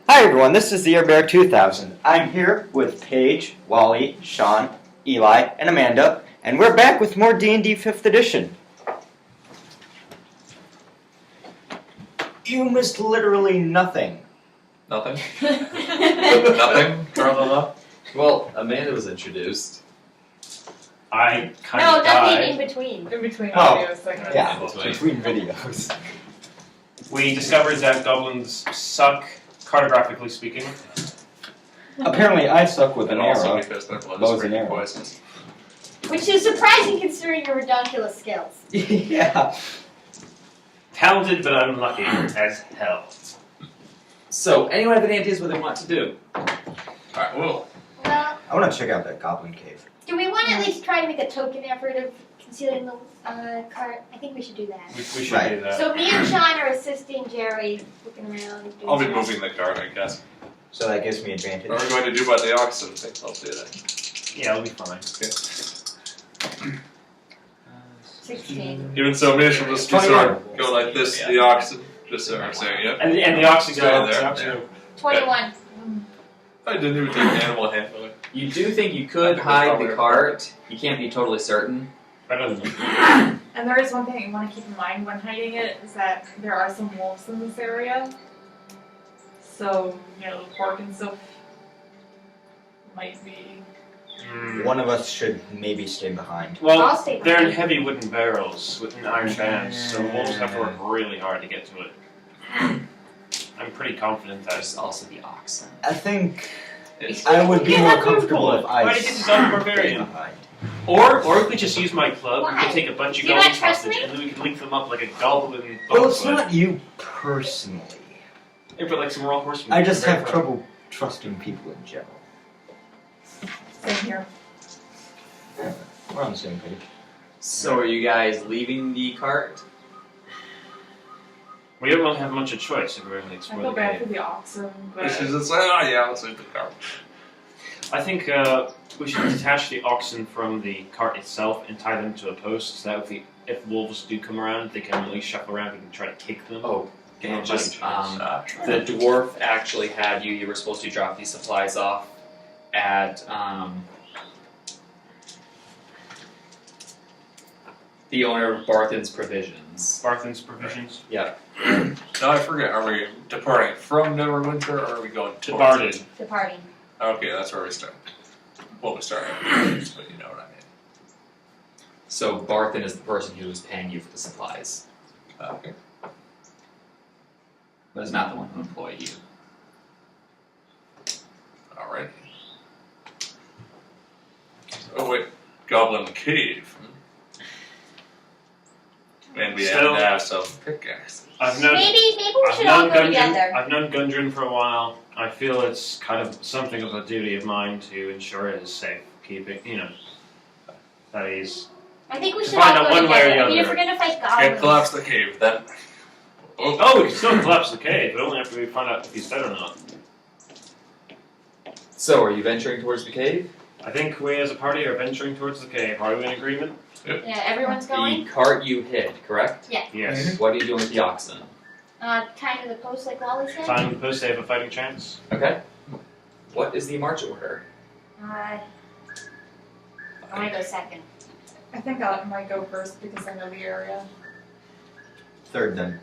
Hi everyone, this is the Air Bear 2000. I'm here with Paige, Wally, Sean, Eli, and Amanda, and we're back with more D&D 5th edition. You missed literally nothing. Nothing? Nothing? Well, Amanda was introduced. I kind of nothing died. in between. In between Oh, videos, like Yeah, Between. between videos. We discovered that goblins suck, cartographically speaking. Apparently I suck with an And also arrow. because their blood Bows is and pretty arrows. poisonous. Which is surprising considering your redonkulous skills. Yeah. Talented but unlucky as hell. So, anyone have any ideas what they want to do? Alright, well, Well, I want to check out that goblin cave. do we want to at least try to make a token effort of concealing the cart? I think we should do that. We should Right. do that. So me and Sean are assisting Jerry, looking around. doing I'll be stuff. moving the cart, I guess. So that gives me advantage. What are we going to do about the oxen? I think I'll do that. Yeah, it'll be fine. 16. Even so, maybe she'll just 21. go like this, the oxen. Just so I'm saying, yep. And the oxen Stay go. there, The oxen yeah. go. 21. I didn't even take animal handling. You do think you could hide the cart. You can't be totally certain. Better than And there is one thing you want to keep in mind when hiding it, is that there are some wolves in this area. So, the pork and stuff might be... One of us should maybe stay behind. I'll Well, stay they're in behind. heavy wooden barrels with an iron bands, so the wolves have to work really hard to get to it. I'm pretty confident that. There's also the oxen. I think It's, I would be Yeah, more that's comfortable if I Why did you design a stayed barbarian? behind. Or we could just use my club. We Why? could take a bunch of Do you not goblins trust hostage, me? and then we could link them up like a goblin. Well, it's boat. not you personally. Yeah, but like some raw horsemen. I just Very have fun. trouble trusting people in general. Same here. We're on the same page. So, are you guys leaving the cart? We don't really have much of a choice if we're going to I explore feel the bad cave. for the oxen, but... this is just like, oh yeah, let's leave the cart. I think we should detach the oxen from the cart itself and tie them to a post, so that if wolves do come around, they can at least shuffle around and try to kick them. Oh, Give them a just, fighting chance. Sure. the dwarf actually had you were supposed to drop these supplies off at, the owner of Barthen's Provisions. Barthen's provisions. Yeah. No, I forget. Are we departing from Neverwinter or are we going towards Departed. it? Departing. Okay, that's where we start. Well, we start, but you know what I mean. So, Barthen is the person who is paying you for the supplies, Okay. but is not the one who employed you. Alright. Oh wait, Goblin Cave. And we Still- have to have some pickaxes. I've known. Maybe we I've should all known go Gundren. together. I've known Gundren for a while. I feel it's kind of something of a duty of mine to ensure his safe keeping. That he's. I think we To should find all out go one way or together. the I mean, if other. we're gonna fight Can't goblins. collapse the cave then. Oh, we can still collapse the cave, but only after we find out if he's dead or not. So, are you venturing towards the cave? I think we as a party are venturing towards the cave. Are we in agreement? Yeah, everyone's The going. cart you hid, correct? Yes. What are you doing with the oxen? Tied to the post like Wally said. Time to post, they have a fighting chance. Okay. What is the march order? I want to go second. I think I might go first because I know the area. Third then.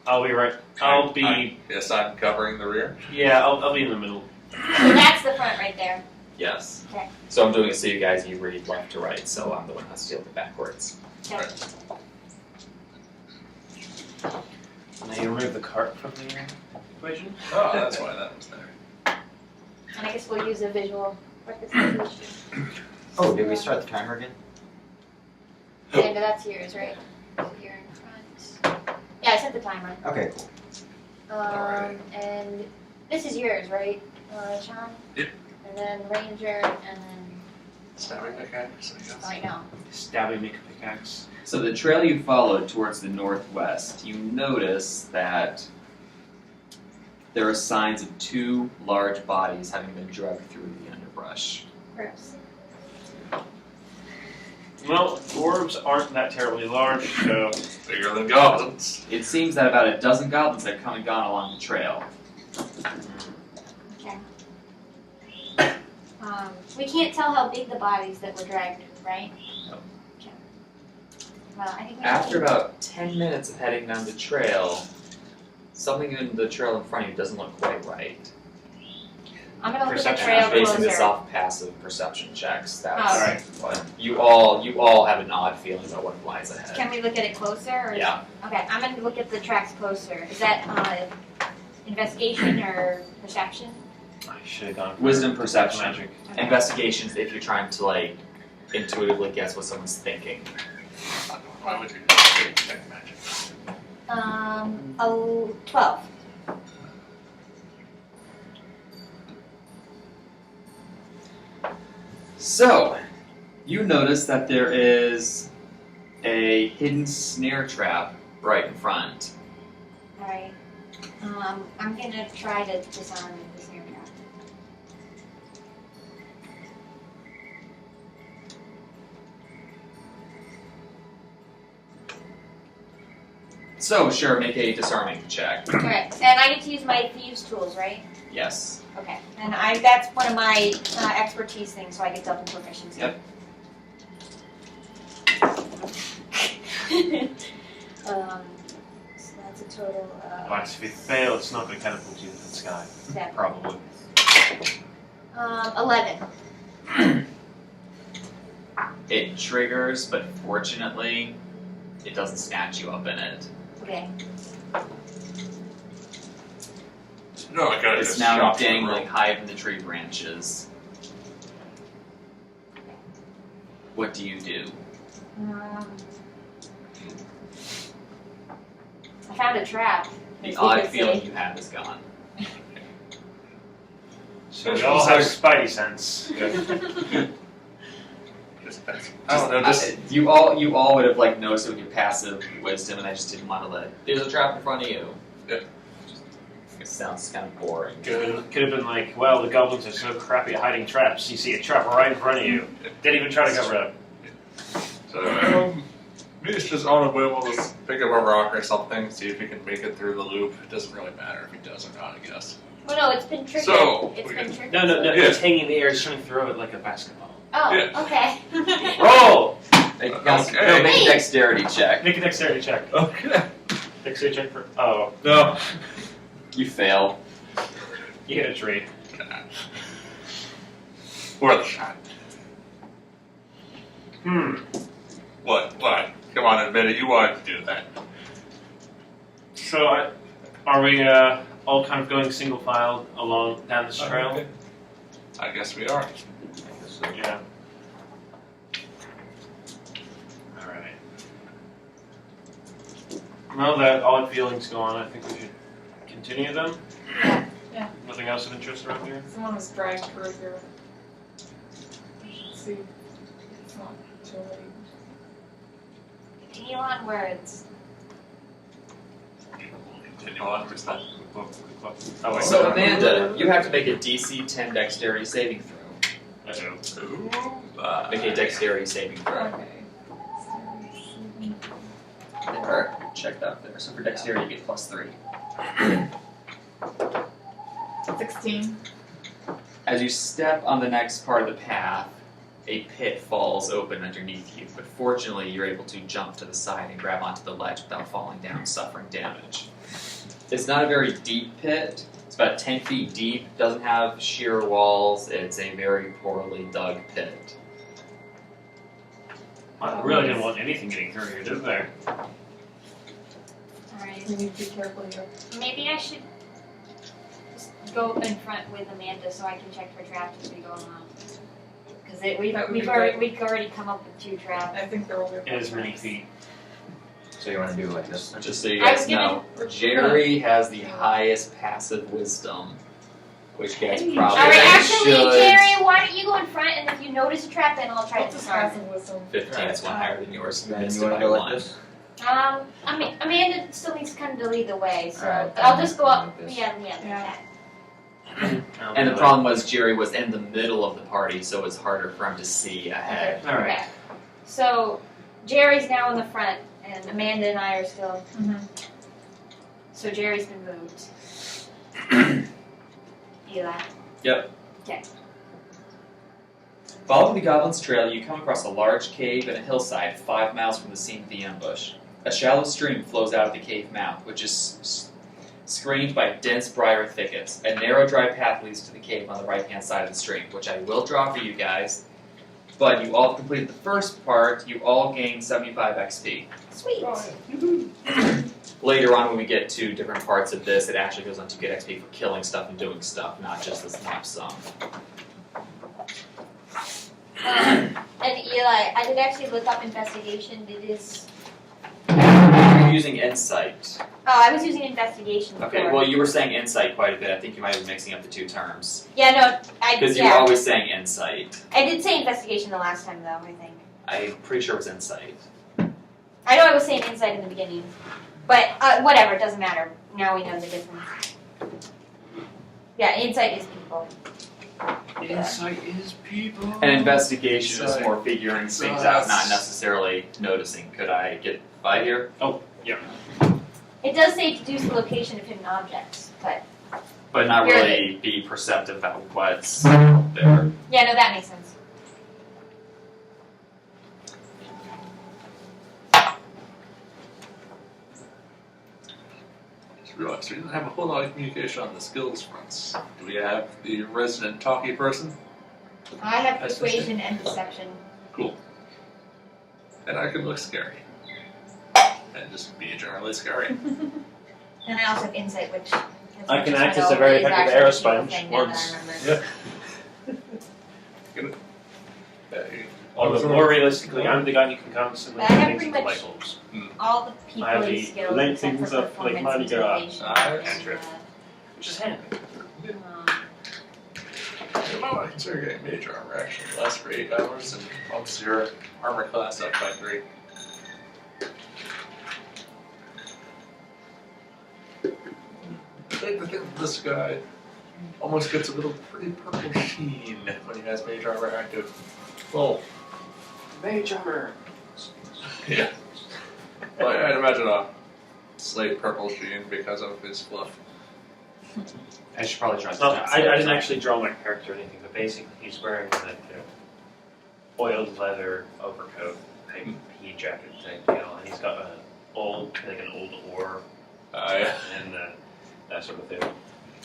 I'll be right. I'll be. Yes, I'm covering the rear. Yeah, I'll be in the middle. So that's the front right there. Yes. Okay. So I'm doing it so you guys you read left to right, so I'm the one who has to do it backwards. Okay. Now you remove the cart from the equation. Oh, that's why that was there. And I guess we'll use a visual representation. Oh, did we start the timer again? Yeah, but that's yours, right? So you're in front. Yeah, I set the timer. Okay, cool. Alright. And this is yours, right, Sean? Yep. And then Ranger, and then Stabbing pickaxe, I guess. right now. Stabbing make a pickaxe. So the trail you followed towards the northwest, you notice that there are signs of two large bodies having been dragged through the underbrush. Gross. Well, dwarves aren't that terribly large, so Bigger than goblins. It seems that about a dozen goblins have come and gone along the trail. Okay. We can't tell how big the bodies that were dragged, right? No. Okay. Well, I think we After should. about 10 minutes of heading down the trail, something in the trail in front of you doesn't look quite right. I'm gonna look at the Perception. trail I'm basing this closer. off passive perception checks. That's Alright. what you all have an odd feeling about what lies ahead. Can we look at it closer? Or Yeah. Okay, I'm gonna look at the tracks closer. Is that investigation or perception? I should have gone for Wisdom, perception. magic. Okay. Investigations if you're trying to like intuitively guess what someone's thinking. Why would you check magic? 12. So, you notice that there is a hidden snare trap right in front. Alright. I'm gonna try to disarm the snare trap. So, sure, make a disarming check. Okay, and I get to use my thieves tools, right? Yes. Okay, and that's one of my expertise things, so I get double proficiency. Yep. So that's a total of Alright, so if you fail, it's not going to catapult you into the sky. 7. Probably. 11. It triggers, but fortunately, it doesn't snatch you up in it. Okay. No, I gotta It's just now shot through the dangling rope. high up in the tree branches. What do you do? I found a trap. The as odd you could feeling see. you have is gone. So we all have spidey sense. Just that's, I don't know, just You all would have like noticed it with your passive wisdom, and I just didn't want to let. There's a trap in front of you. Yeah. It sounds kind of boring. Could have been like, well, the goblins are so crappy at hiding traps. You see a trap right in front of you. Didn't even try to cover it up. so maybe it's just on a whim, we'll just pick up a rock or something, see if he can make it through the loop. It doesn't really matter if he does or not, I guess. Well, no, it's been triggered. So, It's we been can- triggered. No, Yeah. it's hanging in the air, just trying to throw it like a basketball. Oh, Yeah. okay. Roll! Make, Okay. no, make Hey! a dexterity check. Make a dexterity check. Okay. Dexterity check for. Oh, No. You fail. you hit a tree. Worth a shot. What? Come on, admit it, you wanted to do that. So, are we all kind of going single file along down this trail? I guess we are. Yeah. Alright. Well, that odd feeling's gone. I think we should continue them. Yeah. Nothing else of interest around here? Someone was dragged through here. We should see. It's not too late. Continue on words. Continue on with that. Oh, wait. So Amanda, you have to make a DC 10 dexterity saving throw. Uh-oh. Make a dexterity saving throw. Okay. Or check that there. So for dexterity, you get +3. 16. As you step on the next part of the path, a pit falls open underneath you, but fortunately you're able to jump to the side and grab onto the ledge without falling down and suffering damage. It's not a very deep pit. It's about 10 feet deep, doesn't have sheer walls, it's a very poorly dug pit. I really didn't want anything getting through here, did there? Alright. You need to be careful here. Maybe I should just go in front with Amanda so I can check for traps as we go along. Because That would be we've already come up with 2 traps. I think there will be. It is many feet. So you want to do like this? Just so you I guys was gonna- know, Jerry has the highest passive wisdom, which gets Hey, probably Alright, actually, should. Jerry, why don't you go in front and if you notice a trap, then I'll try to What's his disarm it. passive wisdom? 15 is one higher than yours. You Then missed you it want by to go one. like this? I mean, Amanda still needs kind of to lead the way, so Alright, I'll then just go up. like this. Yeah, Yeah. that. And the problem was Jerry was in the middle of the party, so it was harder for him to see ahead. Alright. Okay. So Jerry's now in the front, and Amanda and I are still. Mm-hmm. So Jerry's been moved. Eli. Following the Goblin's trail, you come across a large cave and a hillside 5 miles from the scene of the ambush. A shallow stream flows out of the cave mouth, which is screened by dense briar thickets. A narrow, dry path leads to the cave on the right-hand side of the stream, which I will draw for you guys. But you all completed the first part, you all gain 75 XP. Sweet. Later on, when we get to different parts of this, it actually goes on to get XP for killing stuff and doing stuff, not just this lump sum. And Eli, I did actually look up investigation. It is. You're using insight. Oh, I was using investigation before. Okay, well, you were saying insight quite a bit. I think you might be mixing up the two terms. Yeah, no, Because you were always saying insight. I did say investigation the last time, though, I think. I'm pretty sure it was insight. I know I was saying insight in the beginning. But whatever, it doesn't matter. Now we know the difference. Yeah, insight is people. Insight is people. And investigation is Insight. more figuring things Insight. out, not necessarily noticing. Could I get by here? It does say deduce the location of hidden objects, but But not You're really be perceptive about what's there. yeah, no, that makes sense. Just realized we didn't have a whole lot of communication on the skills fronts. Do we have the resident talky person? I have That's persuasion and deception. Cool. And I can look scary. And just be generally scary. And I also have insight, which I can act as a very effective arrow sponge once. Although more realistically, I'm the guy who can constantly But I have things pretty with the much- light bulbs. All the I have people the skills length except things for of, like, performance, Mardi Gras. intimidation, Cantrip. Which is handy. You might want to consider getting major armor actually. It lasts for 8 hours and bumps your armor class up by 3. I think the thing with this guy almost gets a little pretty purple sheen when he has major armor active. Well, Mage armor. yeah. Well, I'd imagine a slate purple sheen because of his fluff. I should probably try It's not, to I didn't actually draw my character or anything, but basically he's wearing like oiled leather overcoat, type pea jacket type deal, and he's got an old ore Yeah. and that sort of thing.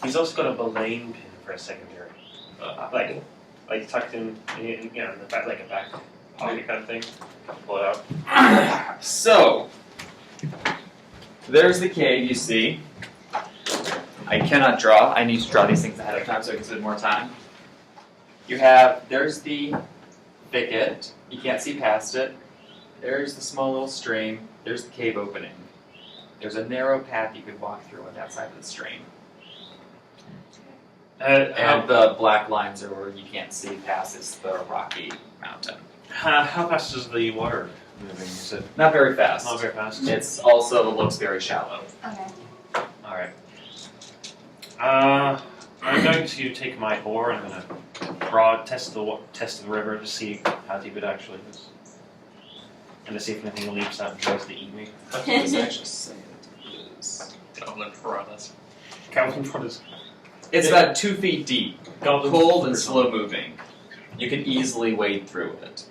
He's also got a belaying pin for a secondary, like tucked in the back, like a back pocket kind of thing. Pull it out. So, there's the cave you see. I cannot draw. I need to draw these things ahead of time so I can spend more time. There's the thicket. You can't see past it. There's the small little stream. There's the cave opening. There's a narrow path you could walk through on that side of the stream. And the black lines are where you can't see past. It's the rocky mountain. How fast is the water moving? Is it Not very fast. not very fast? It's also looks very shallow. Okay. Alright. I'm going to take my oar and I'm going to test the river to see how deep it actually is. And to see if anything leaps out and tries to eat me. What does it actually say it is? Goblin piranhas. Goblin what is It's about 2 feet deep, Goblin cold and or slow moving. You can easily wade through it.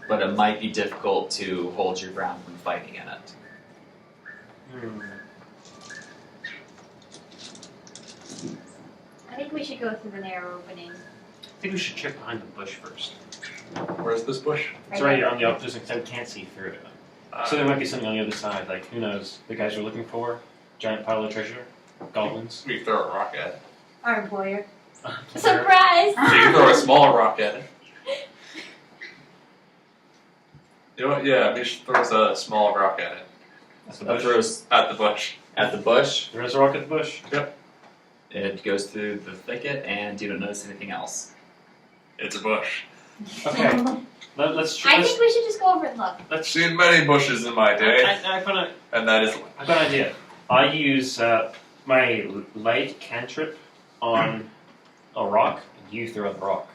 But it might be difficult to hold your ground when fighting in it. I think we should go through the narrow opening. I think we should check behind the bush first. Where's this bush? It's right here on the opposite side. We can't see through it. So there might be something on the other side. Like, who knows? The guys are looking for giant pile of treasure, goblins. We throw a rock at it. Our employer. Surprise! So you throw a small rock at it. You know what? Yeah, Mish throws a small rock at it. That's the That bush. throws At the bush. at the bush. There is a rock at the bush. It goes through the thicket, and you don't notice anything else. It's a bush. Okay. Let's try. I think we should just go over and look. Let's. Seen many bushes in my day, I've got and that is one. an idea. I use my light cantrip on a rock, and you throw the rock.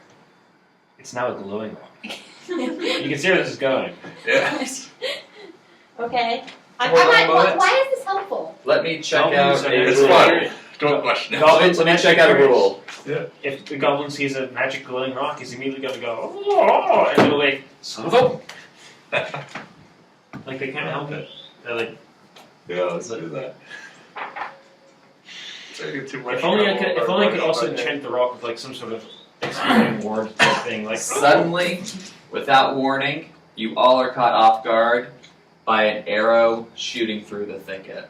It's now a glowing rock. You can see where this is going. Yeah. Okay. Hold on a moment. Why is this helpful? Let me check Goblins out are a It's It's fun. little Don't question it. Let me check out a rule. If the goblin sees a magic glowing rock, he's immediately going to go, oh, and they're like, son of a... Like, they can't help it. They're like, Yeah, let's do that. Taking too much if only I trouble could, if over only I could rushing also by enchant the rock with like some sort of exploding ward type thing, like Suddenly, without warning, you all are caught off guard by an arrow shooting through the thicket.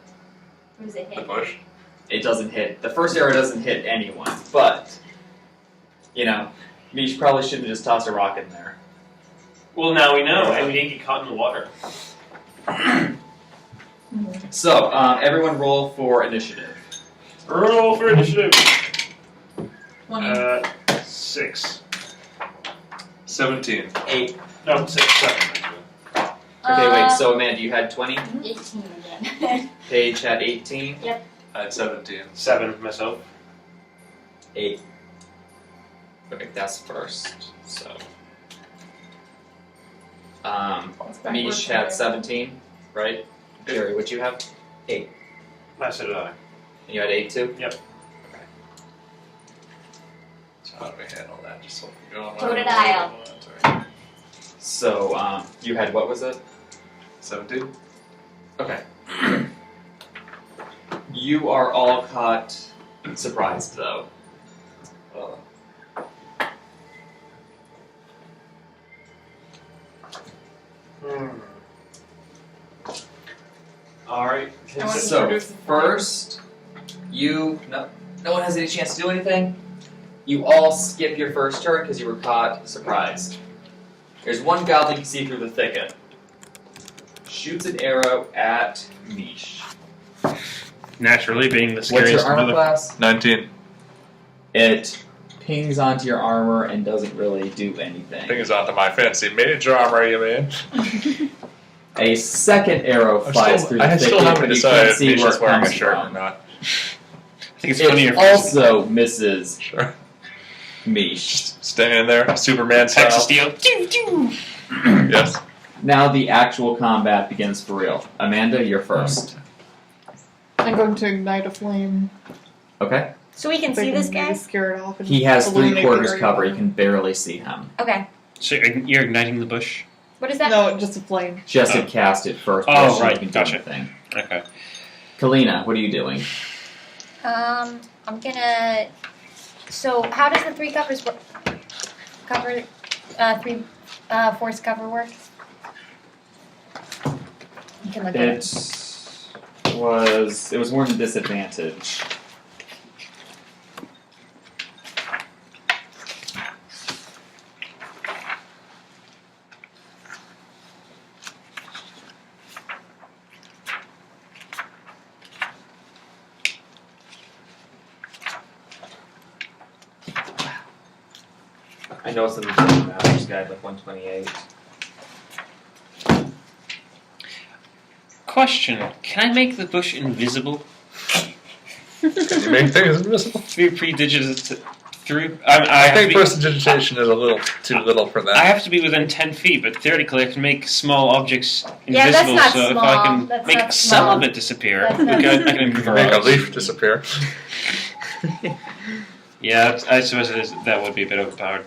Who does it the hit? bush. It doesn't hit. The first arrow doesn't hit anyone, but you know, you probably shouldn't have just tossed a rock in there. Well, now we know, and we didn't get caught in the water. So, everyone roll for initiative. Roll for initiative. 20. 6. 17. 8. No, 6, 7. Okay, wait. So Amanda, you had 20. 18 again. Paige had 18. I had 17. 7 myself. 8. Okay, that's first. So, Mish had 17, right? Jerry, what'd you have? I said I. And you had 8 too? Yep. Okay. So how do we handle that? Just so we go on. So did I. Sorry. So, you had what was it? 17? Okay. You are all caught surprised, though. Alright. I want to So, introduce the first, no one has any chance to do anything. You all skip your first turn because you were caught surprised. There's one goblin you can see through the thicket. Shoots an arrow at Mish. Naturally, being the What's scariest your armor mother- class? 19. It pings onto your armor and doesn't really do anything. Thing is onto my fancy mage armor, you mean? A second arrow flies through the I thicket, still haven't but you decided can't if see Mish where is it wearing a comes shirt or from. not. I think it's funnier It if also misses Sure. Mish. Just standing there, Superman style. Texas Steel. Yes. Now the actual combat begins for real. Amanda, you're first. I'm going to ignite a flame. Okay? So we can So I see this maybe guy? scare it off. And He has illuminate 3/4 the area cover. You more. can barely see him. Okay. So you're igniting the bush? What is that? No, just a flame. Just Oh. to cast it first. Oh, before right, you can do gotcha. anything. Okay. Kalina, what are you doing? I'm gonna. So how does the 3 covers work? Cover, 3 force cover work? You can look at it. It was more than disadvantage. I know it's in the Master's Guide, like 128. Question: can I make the bush invisible? Can you make things invisible? Through predigitation? I think prestidigitation is a little too little for I that. have to be within 10 feet, but theoretically I can make small objects Yeah, invisible, that's not so small. if I can That's make not some small. of it disappear, That's I not- can You improve can make a ours. leaf disappear. Yeah, I suppose that would be a bit overpowered.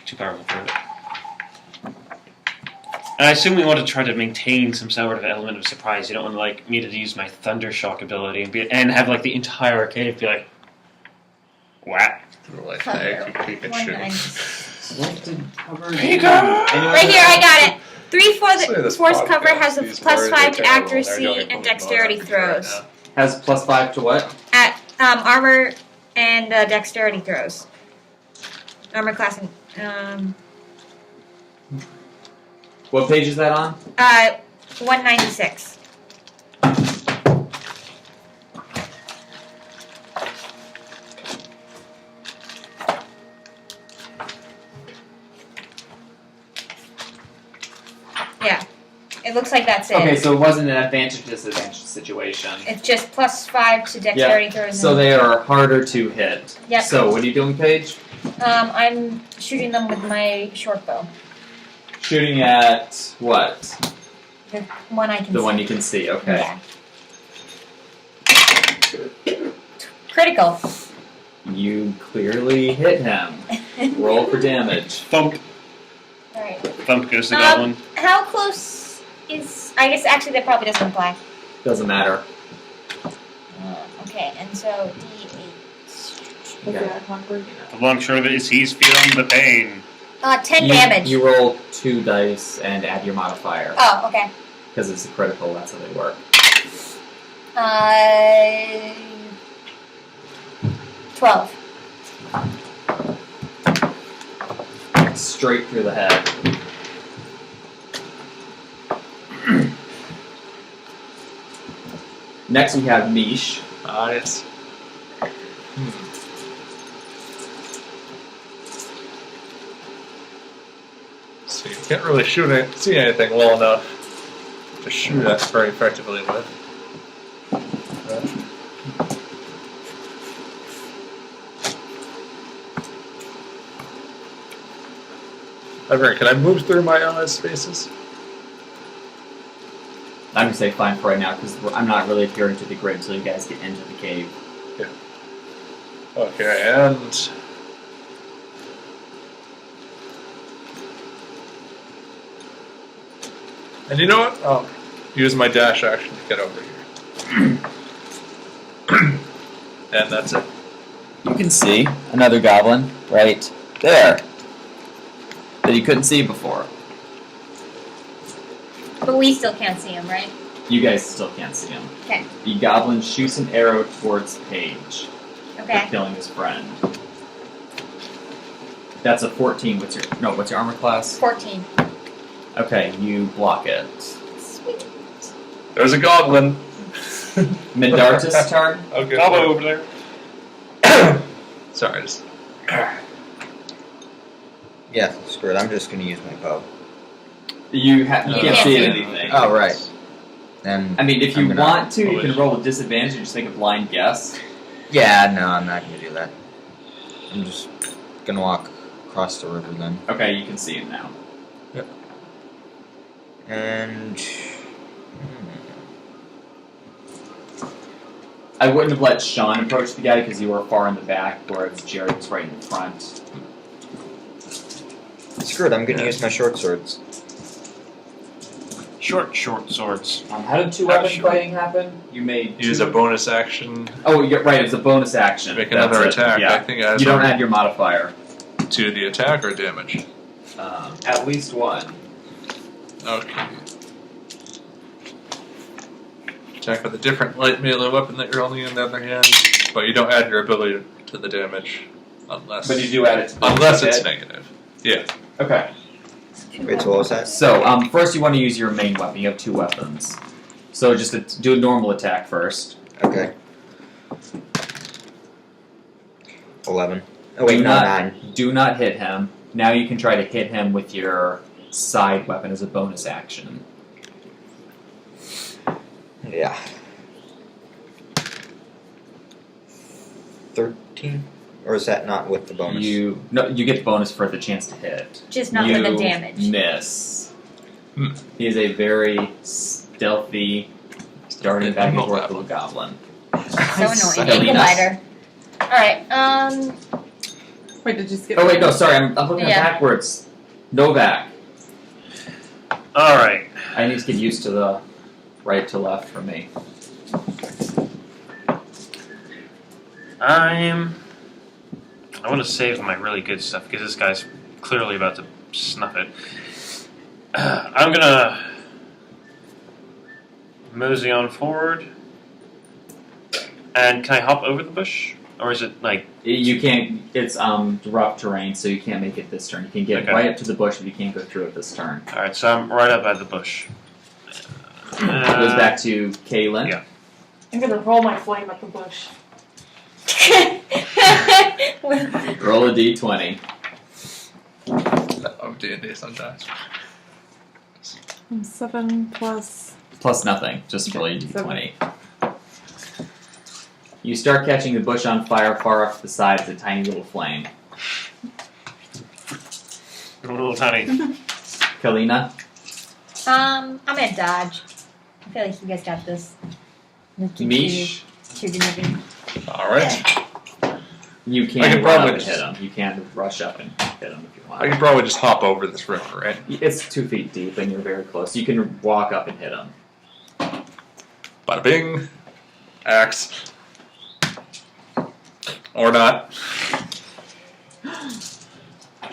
Too powerful for it. And I assume we want to try to maintain some sort of element of surprise. You don't want like me to use my thunder shock ability and have like the entire cave be like, what? Like, Cover. hey, Pikachu. 190. What did cover Right here, I got it. 3 Say this force podcast, cover has a these plus words 5 are to terrible, accuracy they're going and to dexterity blow up right throws. now. Has +5 to what? At armor and dexterity throws. Armor class and What page is that on? 196. Yeah, it looks like that's it. Okay, so it wasn't an advantage disadvantage situation. It's just plus 5 to dexterity throws. So and- they are harder to hit. Yep. So what are you doing, Paige? I'm shooting them with my short bow. Shooting at what? The one I can The see. one you can see. Okay. Yeah. Critical. You clearly hit him. Roll for damage. Thump. Alright. Thump goes to Goblin. How close is... I guess actually that probably doesn't apply. Doesn't matter. Okay, and so D8. Yeah. The long short of it is he's feeling the pain. 10 damage. You roll 2 dice and add your modifier. Oh, okay. Because it's a critical, that's how they work. 12. Straight through the head. Next we have Mish. Nice. So you can't really see anything well enough to shoot us very effectively with. However, can I move through my spaces? I'm gonna say fine for right now because I'm not really adhering to the grid until you guys get into the cave. Okay, and you know what? I'll use my dash action to get over here. And that's it. You can see another goblin right there that you couldn't see before. But we still can't see him, right? You guys still can't see him. Okay. The goblin shoots an arrow towards Paige for Okay. killing his friend. That's a 14. What's your armor class? 14. Okay, you block it. Sweet. There's a goblin. Mindartus' turn. Okay. Goblin over there. Sorry, just Yeah, screw it. I'm just gonna use my bow. You can't can't see see. anything. Oh, right. Then I mean, if you I'm gonna- want to, you can roll with disadvantage and just make a blind guess. yeah, no, I'm not gonna do that. I'm just gonna walk across the river then. Okay, you can see him now. And I wouldn't have let Sean approach the guy because you were far in the back, whereas Jared was right in the front. screw it. I'm gonna use my short swords. Short swords. How did two-weapon fighting happen? You made use a bonus action Oh, you're right. It's a bonus action. to make That's another it. attack. Yeah. I think it has You don't add your modifier. to the attack or damage. At least one. Okay. Attack with a different light melee weapon that you're holding in the other hand, but you don't add your ability to the damage unless. But you do add it to the Unless it's hit. negative. Yeah. Okay. Wait, so what was that? So, first you want to use your main weapon. You have 2 weapons. So just do a normal attack first. Okay. 11. Oh wait, Do no, not- 9. Do not hit him. Now you can try to hit him with your side weapon as a bonus action. Yeah. 13? Or is that not with the bonus? You get the bonus for the chance to hit. Just not you for the damage. Miss. Hmm. He is a very stealthy, darting back and forth little goblin. So annoying. Selena. Ankle biter. Alright, Wait, did you skip? Oh wait, no, sorry, I'm looking Yeah. backwards. Novak. Alright. I need to get used to the right to left for me. I want to save my really good stuff because this guy's clearly about to snuff it. I'm gonna mosey on forward. And can I hop over the bush? Or is it like... You can't, it's rough terrain, so you can't make it this turn. You can get Okay. right up to the bush, but you can't go through it this turn. Alright, so I'm right up at the bush. It goes back to Kaylin. Yeah. I'm gonna roll my flame at the bush. Roll a d20. Oh, D&D sometimes. 7 plus. Plus nothing, just roll your d20. You start catching the bush on fire far off to the side. It's a tiny little flame. A little tiny. Kalina? I'm gonna dodge. I feel like you guys got this. Mish? Shooting everything. Alright. You I can can run probably up and just- hit him. You can rush up and hit him if you I want. can probably just hop over this river, right? It's 2 feet deep and you're very close. You can walk up and hit him. Bada bing. Axe. Or not.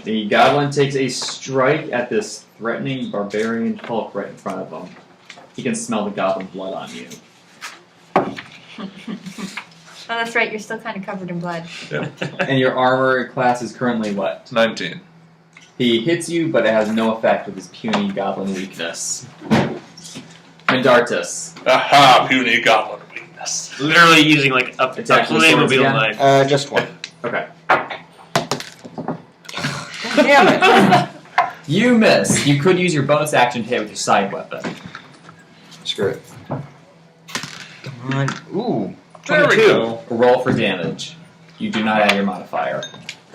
The goblin takes a strike at this threatening barbarian Hulk right in front of him. He can smell the goblin blood on you. Oh, that's right. You're still kind of covered in blood. And your armor class is currently what? 19. He hits you, but it has no effect with his puny goblin weakness. Mendartus. Aha! Puny goblin weakness. Literally using like a Attack with Playmobil swords again? knife. Just one. Okay. Damn it! You miss. You could use your bonus action to hit with your side weapon. Screw it. Come on. Ooh. There we 22. go. Roll for damage. You do not add your modifier.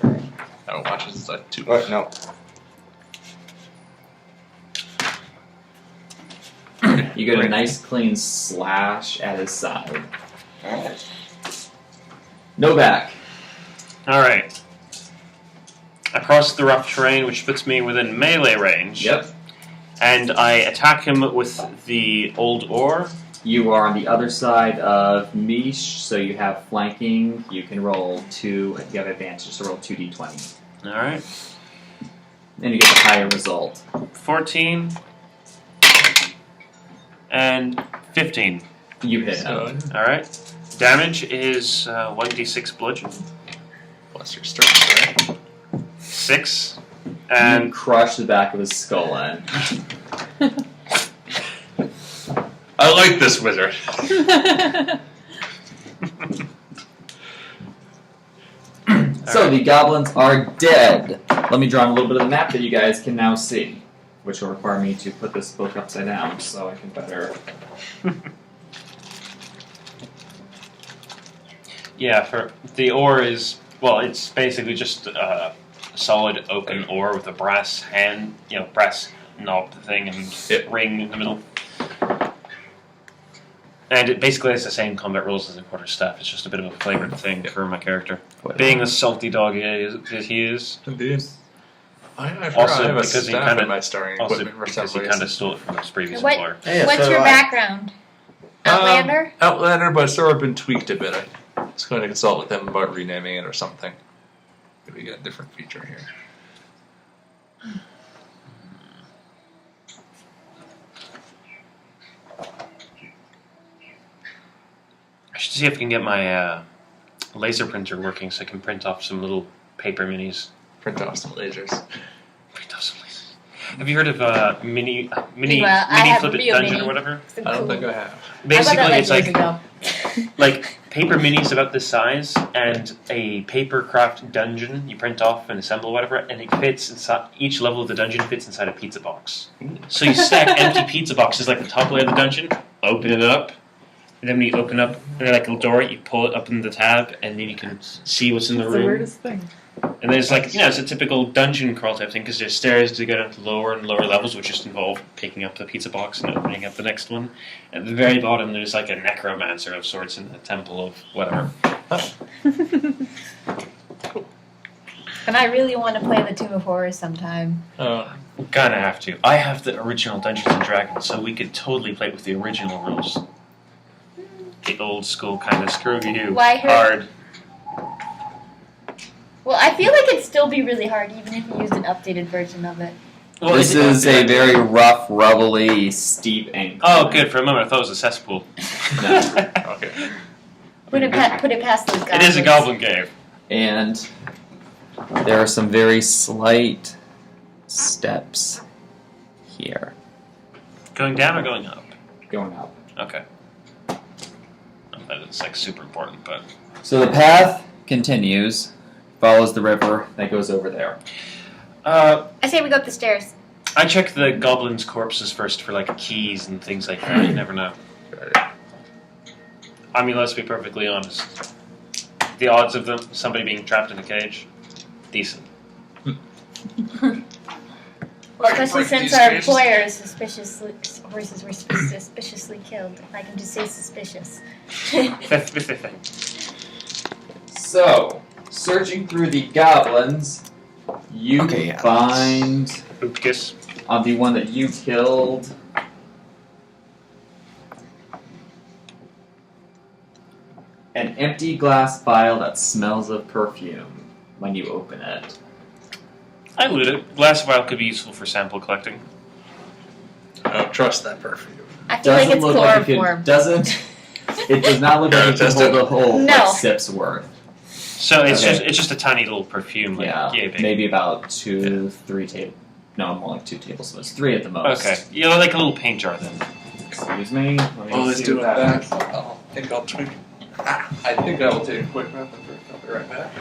Oh, watch this. It's like 2. Oh, no. You get a nice clean slash at his side. Alright. Novak. Alright. I cross the rough terrain, which puts me within melee range. Yep. And I attack him with the old ore. You are on the other side of Mish, so you have flanking. You can roll 2. You have advantage, so roll 2d20. Alright. And you get the higher result. 14. And 15. You hit him. So, Alright. Damage is 1d6 bludgeon. plus your strength, right? 6. You And crush the back of his skull in. I like this wizard. So the goblins are dead. Let me draw on a little bit of the map that you guys can now see, which will require me to put this book upside down so I can better. yeah, for the ore is, well, it's basically just solid oaken ore with a brass hand, brass knob thing and ring in the middle. And it basically has the same combat rules as the quarterstaff. It's just a bit of a flavored thing for my character. Being the salty dog he is. Indeed. I forgot Also, I have a because he staff kinda- in my starting Also, equipment for because some he kind of reason. stole it from his previous What- employer. Yeah, What's so your do I. background? Outlander? Outlander, but it's sort of been tweaked a bit. I was going to consult with them about renaming it or something. Maybe get a different feature here. I should see if I can get my laser printer working so I can print off some little paper minis. Print off some lasers. Print off some lasers. Have you heard of mini Well, I mini have a flip it real dungeon mini. or whatever? So I don't cool. think I have. Basically, I it's bought like that years ago. like paper minis about this size and a paper craft dungeon you print off and assemble whatever, and it fits inside. Each level of the dungeon fits inside a pizza box. So you stack empty pizza boxes like the top layer of the dungeon, open it up, and then when you open up like a little door, you pull it up in the tab, and then you can see what's in the It's the room. weirdest thing. And there's like, it's a typical dungeon crawl type thing because there's stairs to go down to lower and lower levels, which just involve picking up the pizza box and opening up the next one. At the very bottom, there's like a necromancer of sorts in the temple of whatever. And I really want to play the Tomb of Horrors sometime. Gonna have to. I have the original Dungeons and Dragons, so we could totally play with the original rules. The old school kind of screwy-doo. Well, I heard- Hard. Well, I feel like it'd still be really hard even if you used an updated version of it. Well, This is a very rough, rubbly, steep incline. Oh, good. For a moment, I thought it was a cesspool. No. Okay. Put it past those It goblins. is a goblin cave. And there are some very slight steps here Going down or going up? going up. Okay. Not that it's like super important, but So the path continues, follows the river that goes over there. I say we go up the stairs. I check the goblins' corpses first for like keys and things like that. You never know. I mean, let's be perfectly honest. The odds of somebody being trapped in a cage, decent. Especially since our employer is suspiciously, horses were suspiciously killed. If I can just say suspicious. So, searching through the goblins, you Okay, yeah. find Oopkiss. on the one that you killed. An empty glass vial that smells of perfume when you open it. I loot it. Glass vial could be useful for sample collecting. I don't trust that perfume. I feel like it's look like it chloroform. could, doesn't. It does not look like it can Test hold it. a whole No. like sip's worth. So it's Okay. it's just a tiny little perfume, like Yeah, yay big. maybe about 3 no, more like 2 tablespoons. 3 at the most. Okay, you know, like a little paint jar then. Excuse me. Let me Oh, let's see do it what that back. I think I'll tweak. I think I will take a quick nap and I'll be right back.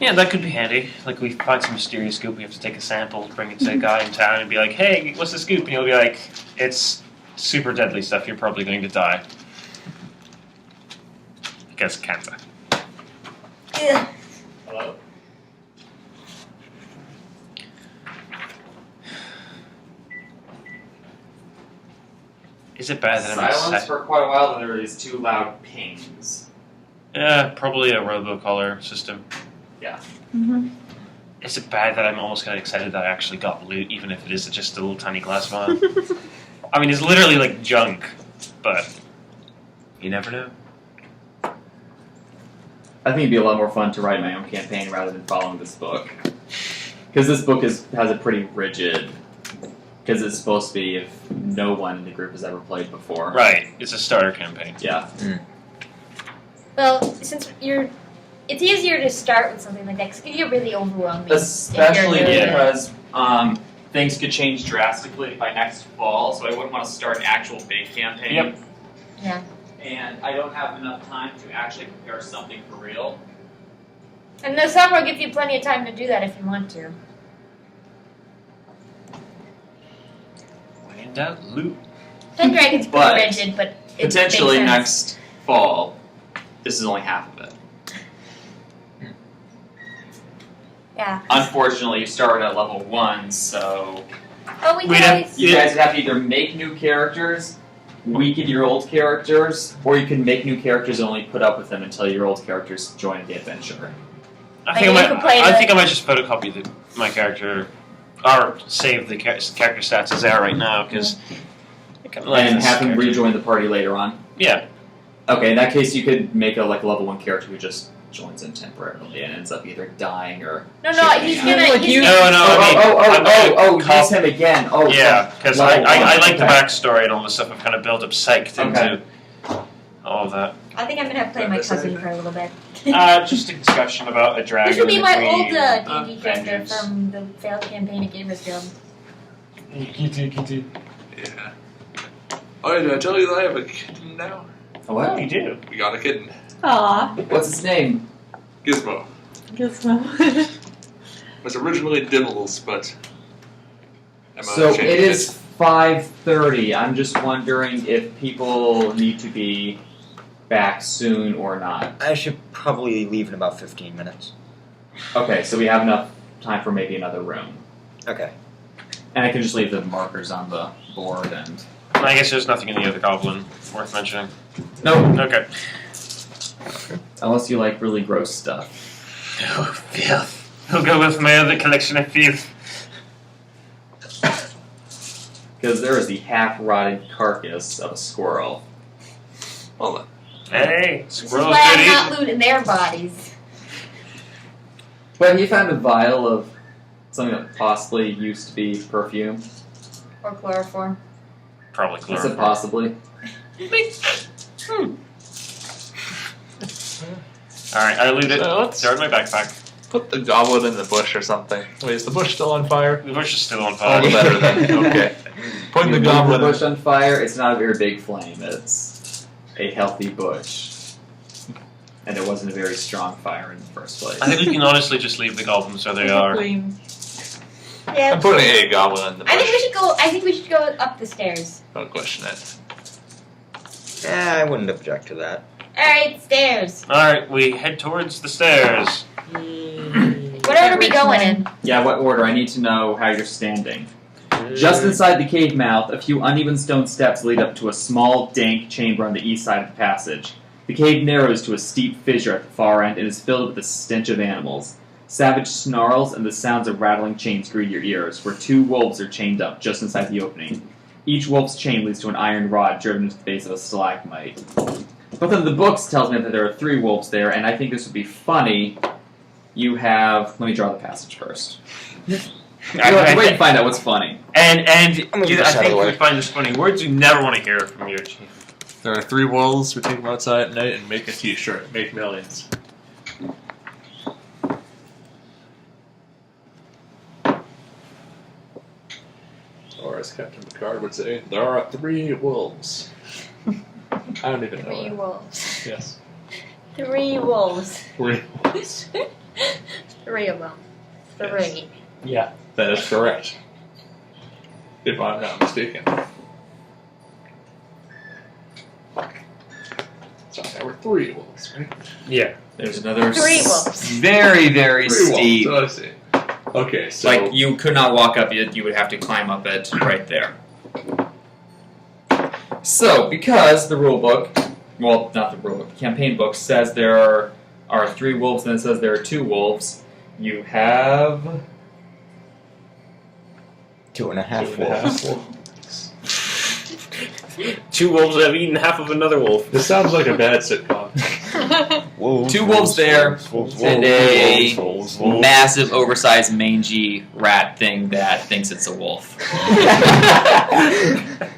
Yeah, that could be handy. Like we find some mysterious scoop, we have to take a sample, bring it to a guy in town, and be like, "Hey, what's the scoop?" And he'll be like, "It's super deadly stuff. You're probably going to die." I guess cancer. Ugh. Hello? Is it bad that I'm Silence excited? for quite a while, then there is 2 loud pings. Yeah, probably a robocollar system. Mm-hmm. Is it bad that I'm almost kind of excited that I actually got loot, even if it is just a little tiny glass vial? I mean, it's literally like junk, but you never know. I think it'd be a lot more fun to write my own campaign rather than following this book. Because this book has a pretty rigid. Because it's supposed to be if no one in the group has ever played before. Right, it's a starter campaign. Yeah. Well, since it's easier to start with something like that because it can get really overwhelming. Especially if you're new. because things could change drastically by next fall, so I wouldn't want to start an actual big campaign. Yep. Yeah. And I don't have enough time to actually prepare something for real. And the summer will give you plenty of time to do that if you want to. When in doubt, loot. Pendragon's pretty But rigid, but it Potentially makes sense. next fall, this is only half of it. Yeah. Unfortunately, you started at level 1, so Oh, we We'd can have- always. you guys would have to either make new characters, weaken your old characters, or you can make new characters and only put up with them until your old characters join the adventure. I Like, think you I could might. play I the- think I might just photocopy my character, or save the character stats as they are right now, because. And have him rejoin the party later on. Yeah. Okay, in that case, you could make a level 1 character who just joins in temporarily and ends up either dying or. No, shooting he's out. gonna. Like he's you- gonna- No, I'm gonna use him again. Oh, Yeah, because level I one, like the okay. backstory and all the stuff I've kind of built up psyched into all of that. I think I'm gonna play my cousin for a little bit. Just a discussion about a dragon. This would be and my queen old of D&D character vengeance. from the failed campaign at Gamers Guild. Yeah. Oh, did I tell you that I have a kitten now? What? Oh, you do. We got a kitten. Aw. What's his name? Gizmo. Guess so. It was originally Diddles, but Emma So changed it is 5:30. I'm just wondering if people need to be back soon or not. I should probably leave in about 15 minutes. Okay, so we have enough time for maybe another room. Okay. And I can just leave the markers on the board and... I guess there's nothing in the other goblin worth mentioning. Nope. Okay. Unless you like really gross stuff. Oh, filth. We'll go with my other collection of filth. Because there is the half-rotted carcass of a squirrel. Hold on. Hey, This is squirrels why I'm good not eating. looting their bodies. But he found a vial of something that possibly used to be perfume. Or chloroform. Probably I said chloroform. possibly. Alright, I loot it. So let's- Throw it in my backpack. Put the goblin in the bush or something. Wait, is the bush still on fire? The bush is still on All fire. the better then. Okay. Put the You goblin. bush on fire, it's not a very big flame. It's a healthy bush. And it wasn't a very strong fire in the first place. I think we can honestly just leave the goblins where they are. Queen. Yeah. I'm putting a goblin in the bush. I think we should go up the stairs. Don't question it. Yeah, I wouldn't object to that. Alright, stairs. Alright, we head towards the stairs. What order are we going in? Yeah, what order? I need to know how you're standing. Just inside the cave mouth, a few uneven stone steps lead up to a small, dank chamber on the east side of the passage. The cave narrows to a steep fissure at the far end and is filled with the stench of animals. Savage snarls and the sounds of rattling chains greet your ears, where 2 wolves are chained up just inside the opening. Each wolf's chain leads to an iron rod driven into the base of a stalagmite. But then the books tells me that there are 3 wolves there, and I think this would be funny. You have... Let me draw the passage first. Wait and find out what's funny. And gonna I move this out of think the way. you find this funny. Words you never want to hear from your chief. There are 3 wolves. We take them outside at night and make a T-shirt. Make millions. Or as Captain Picard would say, there are 3 wolves. I don't even know 3 that. wolves. Yes. 3 wolves. 3 wolves. 3 of them. 3. Yeah. That is correct. If I'm not mistaken. So there were 3 wolves, right? Yeah. There's another 3 wolves. very, very 3 steep. wolves. Oh, I see. Okay, so Like, you could not walk up it, you would have to climb up it right there. So, because the rulebook, well, not the rulebook, the campaign book says there are 3 wolves and it says there are 2 wolves, you have... 2.5 wolves. wolves. 2 wolves have eaten half of another wolf. This sounds like a bad sitcom. Wolves, 2 wolves there, and a wolves. massive, oversized, mangy rat thing that thinks it's a wolf.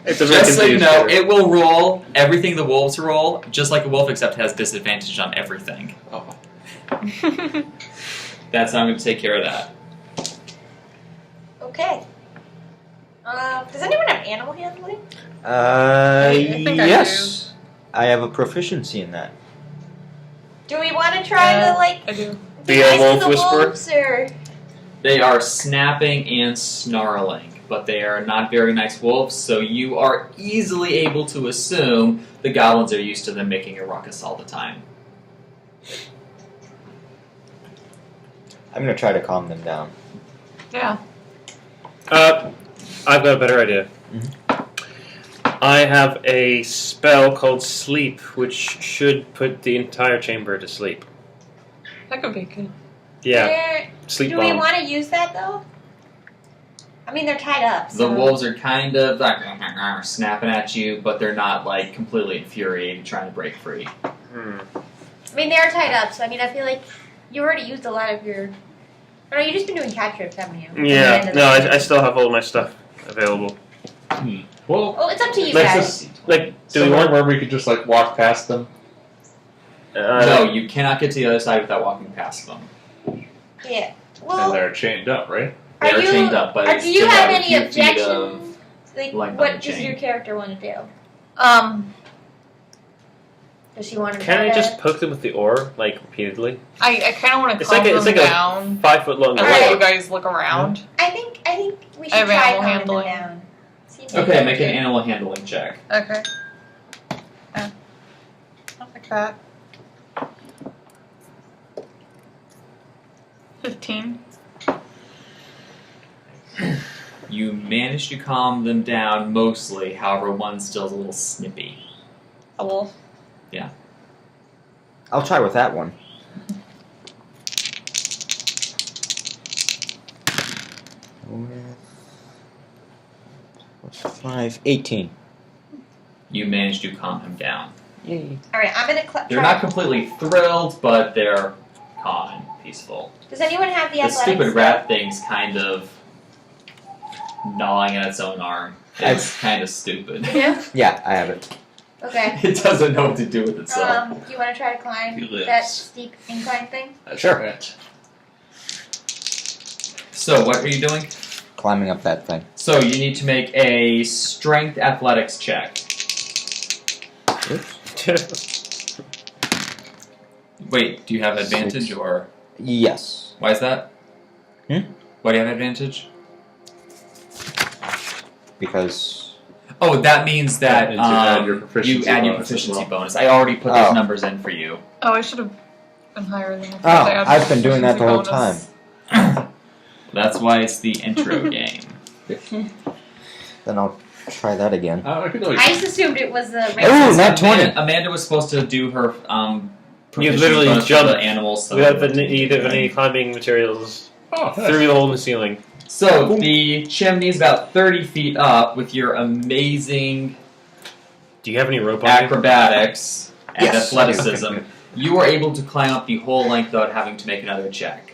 It's a very Just so you confused know, critter. it will roll everything the wolves roll, just like a wolf, except it has disadvantage on everything. Oh. That's how I'm going to take care of that. Okay. Does anyone have animal handling? think I Yes. I have a proficiency in that. Do we want to try to like I do. be Be a nice to wolf the whisperer? wolves, or They are snapping and snarling, but they are not very nice wolves, so you are easily able to assume the goblins are used to them making a ruckus all the time. I'm gonna try to calm them down. Yeah. I've got a better idea. I have a spell called Sleep, which should put the entire chamber to sleep. That could be good. Yeah, Where- sleep do we bomb. want to use that though? I mean, they're tied up. The So. wolves are kind of like snapping at you, but they're not like completely infuriated trying to break free. I mean, they are tied up, so I mean, I feel like you already used a lot of your. Or no, you've just been doing cat trips, haven't you? At the end Yeah, of no, the- I still have all my stuff available. Well, Oh, it's up to you makes guys. us Like, do we somewhere want? where we could just like walk past them. No, you cannot get to the other side without walking past them. Yeah. And Well, they're chained up, right? They are are you? chained up, but it's do you still have got a any few feet objections? Like, length on what the does chain. your character want to do? Does she want to? Can try I to- just poke them with the oar, like repeatedly? I kind of want to It's calm like a, them it's like down a 5 foot long and oar. let you guys look around. I think we should I have try animal calming handling. them down. See if Okay, they make an can- animal handling check. Okay. Yeah. Not like that. 15. You manage to calm them down mostly, however, one still is a little snippy. A wolf. I'll try with that one. What's 5? 18. You manage to calm him down. Yay. All right, I'm gonna. They're not completely thrilled, but they're calm and peaceful. Does anyone have the The athletics? stupid rat thing's kind of gnawing at its own arm. It's kind of stupid. Yeah. Yeah, I have it. Okay. It doesn't know what to do with itself. Do you want to try to climb He lives. that steep incline thing? That's Sure. right. So, what are you doing? Climbing up that thing. So, you need to make a strength athletics check. Oops. Wait, do you have advantage or Yes. why is that? Hmm? Why do you have advantage? Because Oh, that means that And to add your you proficiency add your bonus as proficiency well. bonus. I already put those Oh. numbers in for you. Oh, I should have been higher than that. Oh, I've been doing that the whole time. That's why it's the intro game. Then I'll Try that again. I could always. I just assumed it was a Ooh, not 20. Amanda was supposed to do her You literally bonus for jump the animals. So without the need of any climbing materials Oh, through the hole in the ceiling. So the chimney is about 30 feet up with your amazing Do you have any rope on you? acrobatics and Yes, athleticism. okay. You are able to climb up the whole length without having to make another check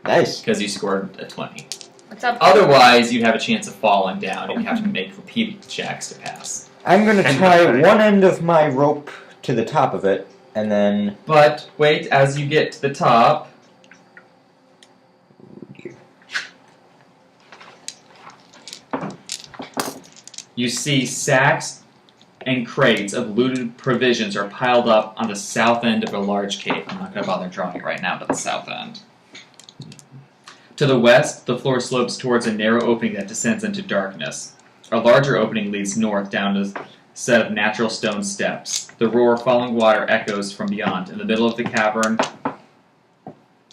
Nice. because you scored a 20. What's up? Otherwise, you'd have a chance of falling down and have to make repeated checks to pass. I'm gonna And tie the- one end of my rope to the top of it, and then. But wait, as you get to the top, you see sacks and crates of looted provisions are piled up on the south end of a large cave. I'm not going to bother drawing it right now, but the south end. To the west, the floor slopes towards a narrow opening that descends into darkness. A larger opening leads north down a set of natural stone steps. The roar of falling water echoes from beyond. In the middle of the cavern,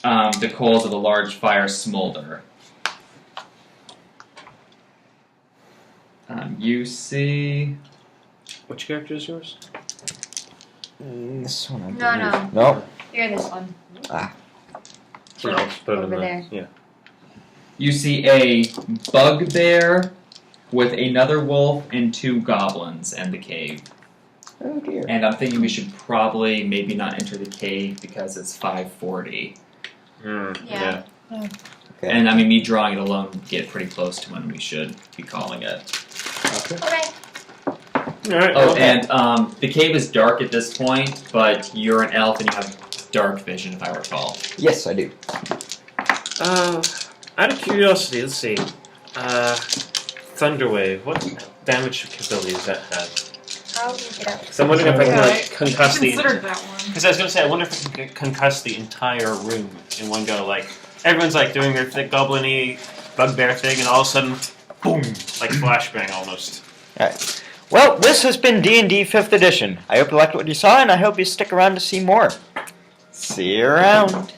the coals of a large fire smolder. You see... Which character is yours? This one, I No, believe. no. No. You're this one. Sure, I'll just put it in Over the- there. Yeah. You see a bugbear with another wolf and 2 goblins in the cave. Oh dear. And I'm thinking we should probably maybe not enter the cave because it's 5:40. Yeah. Okay. And I mean, me drawing it alone would get pretty close to when we should be calling it. Okay. Alright. Oh, and the cave is dark at this point, but you're an elf and you have dark vision, if I recall. Yes, I do. Out of curiosity, let's see. Thunderwave, what damage capability does that have? I'll look it up. So I'm wondering if I can Yeah, like concuss the. Considered that one. Because I was gonna say, I wonder if I can concuss the entire room in one go. Like everyone's like doing their thick goblin-y bugbear thing, and all of a sudden, boom, like flashbang almost. Alright. Well, this has been D&D 5th edition. I hope you liked what you saw, and I hope you stick around to see more. See you around.